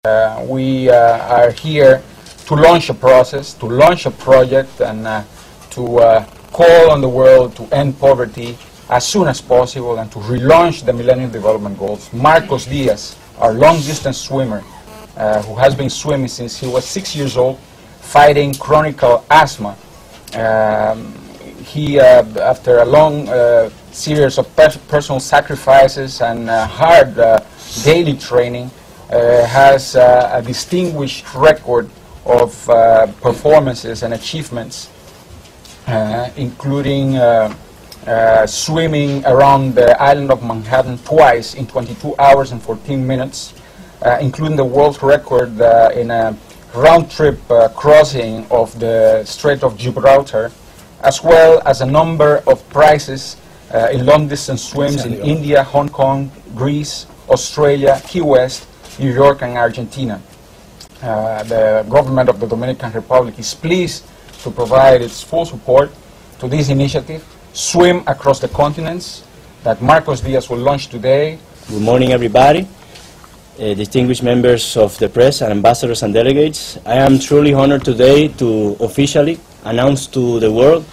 We are here to launch a process, to launch a project, and to call on the world to end poverty as soon as possible and to relaunch the Millennium Development Goals. Marcos Diaz, our long-distance swimmer, who has been swimming since he was 6 years old, fighting chronic asthma. He, after a long series of personal sacrifices and hard daily training, has a distinguished record of performances and achievements, including swimming around the island of Manhattan twice in 22 hours and 14 minutes, including the world record in a round-trip crossing of the Strait of Gibraltar, as well as a number of prizes in long-distance swims in India, Hong Kong, Greece, Australia, Key West, New York, and Argentina. The government of the Dominican Republic is pleased to provide its full support to this initiative, Swim Across the Continents, that Marcos Diaz will launch today. Good morning, everybody. Distinguished members of the press and ambassadors and delegates. I am truly honored today to officially announce to the world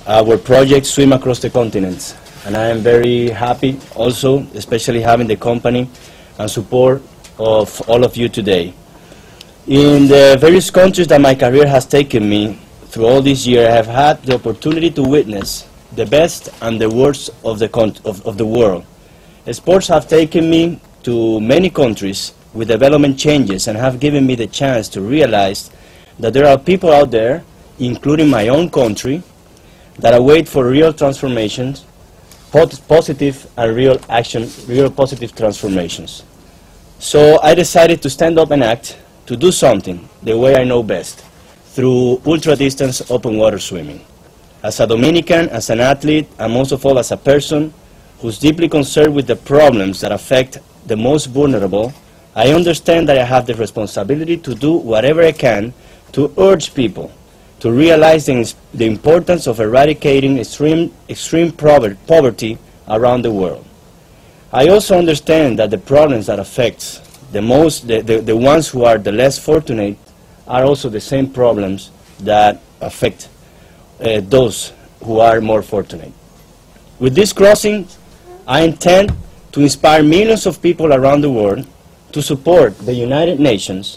our project Swim Across the Continents. And I am very happy also, especially having the company and support of all of you today. In the various countries that my career has taken me through all this year, I have had the opportunity to witness the best and the worst of the world. Sports have taken me to many countries with development changes and have given me the chance to realize that there are people out there, including my own country, that await for real transformations, positive and real action, real positive transformations. So I decided to stand up and act, to do something the way I know best, through ultra-distance open water swimming. As a Dominican, as an athlete, and most of all as a person who's deeply concerned with the problems that affect the most vulnerable, I understand that I have the responsibility to do whatever I can to urge people to realize the importance of eradicating extreme poverty around the world. I also understand that the problems that affect the ones who are the less fortunate are also the same problems that affect those who are more fortunate. With this crossing, I intend to inspire millions of people around the world to support the United Nations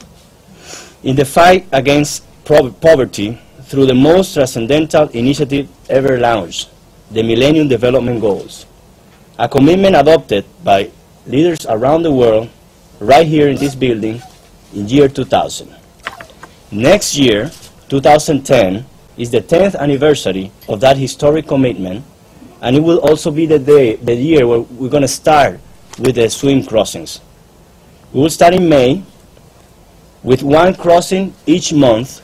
in the fight against poverty through the most transcendental initiative ever launched, the Millennium Development Goals, a commitment adopted by leaders around the world right here in this building in year 2000. Next year, 2010, is the 10th anniversary of that historic commitment, and it will also be the year where we're going to start with the swim crossings. We will start in May with one crossing each month,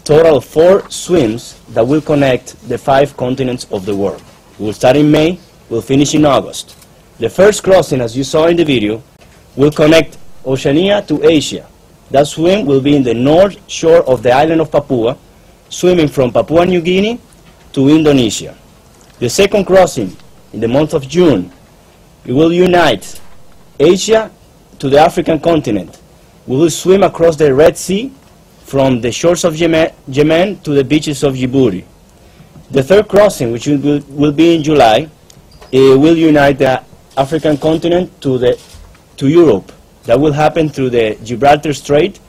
total of 4 swims that will connect the 5 continents of the world. We will start in May, we'll finish in August. The first crossing, as you saw in the video, will connect Oceania to Asia. That swim will be in the north shore of the island of Papua, swimming from Papua New Guinea to Indonesia. The second crossing, in the month of June, it will unite Asia to the African continent. We will swim across the Red Sea from the shores of Yemen to the beaches of Djibouti. The third crossing, which will be in July, will unite the African continent to Europe. That will happen through the Gibraltar Strait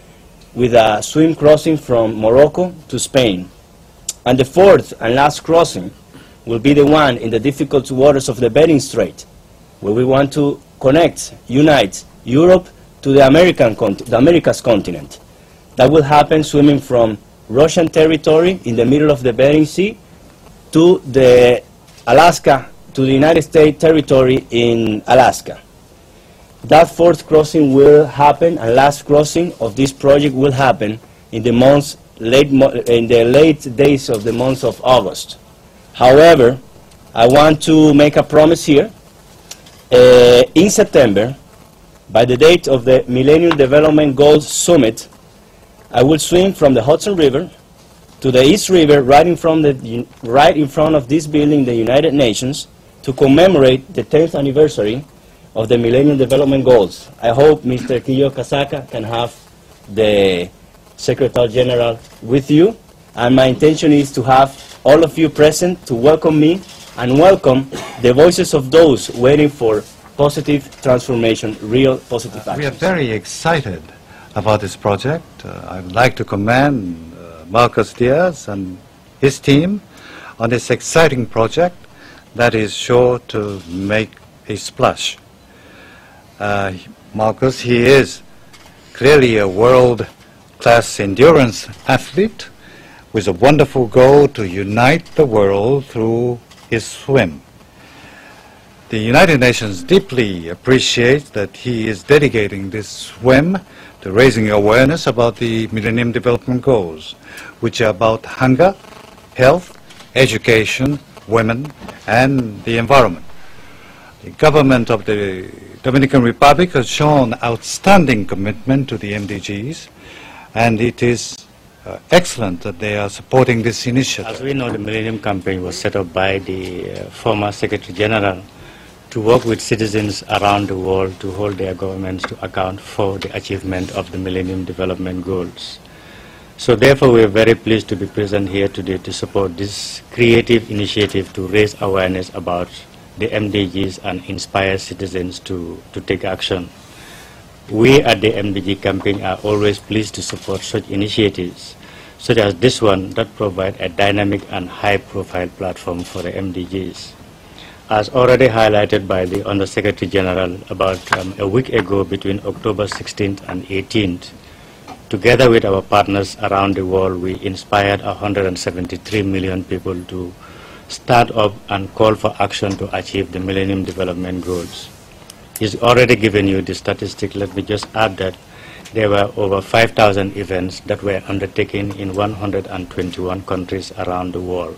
with a swim crossing from Morocco to Spain. And the fourth and last crossing will be the one in the difficult waters of the Bering Strait, where we want to connect, unite Europe to the Americas continent. That will happen swimming from Russian territory in the middle of the Bering Sea to the Alaska, to the United States territory in Alaska. That fourth crossing will happen, and last crossing of this project will happen in the late days of the month of August. However, I want to make a promise here. In September, by the date of the Millennium Development Goals Summit, I will swim from the Hudson River to the East River right in front of this building, the United Nations, to commemorate the 10th anniversary of the Millennium Development Goals. I hope Mr. Kiyotaka can have the Secretary General with you, and my intention is to have all of you present to welcome me and welcome the voices of those waiting for positive transformation, real positive action. We are very excited about this project. I would like to commend Marcus Diaz and his team on this exciting project that is sure to make a splash. Marcus, he is clearly a world-class endurance athlete with a wonderful goal to unite the world through his swim. The United Nations deeply appreciates that he is dedicating this swim to raising awareness about the Millennium Development Goals, which are about hunger, health, education, women, and the environment. The government of the Dominican Republic has shown outstanding commitment to the MDGs, and it is excellent that they are supporting this initiative. As we know, the Millennium Campaign was set up by the former Secretary General to work with citizens around the world to hold their governments to account for the achievement of the Millennium Development Goals. So therefore, we are very pleased to be present here today to support this creative initiative to raise awareness about the MDGs and inspire citizens to take action. We at the MDG campaign are always pleased to support such initiatives, such as this one that provide a dynamic and high-profile platform for the MDGs. As already highlighted by the Under Secretary General about a week ago, between October 16th and 18th, together with our partners around the world, we inspired 173 million people to start up and call for action to achieve the Millennium Development Goals. He's already given you the statistic. Let me just add that there were over 5,000 events that were undertaken in 121 countries around the world.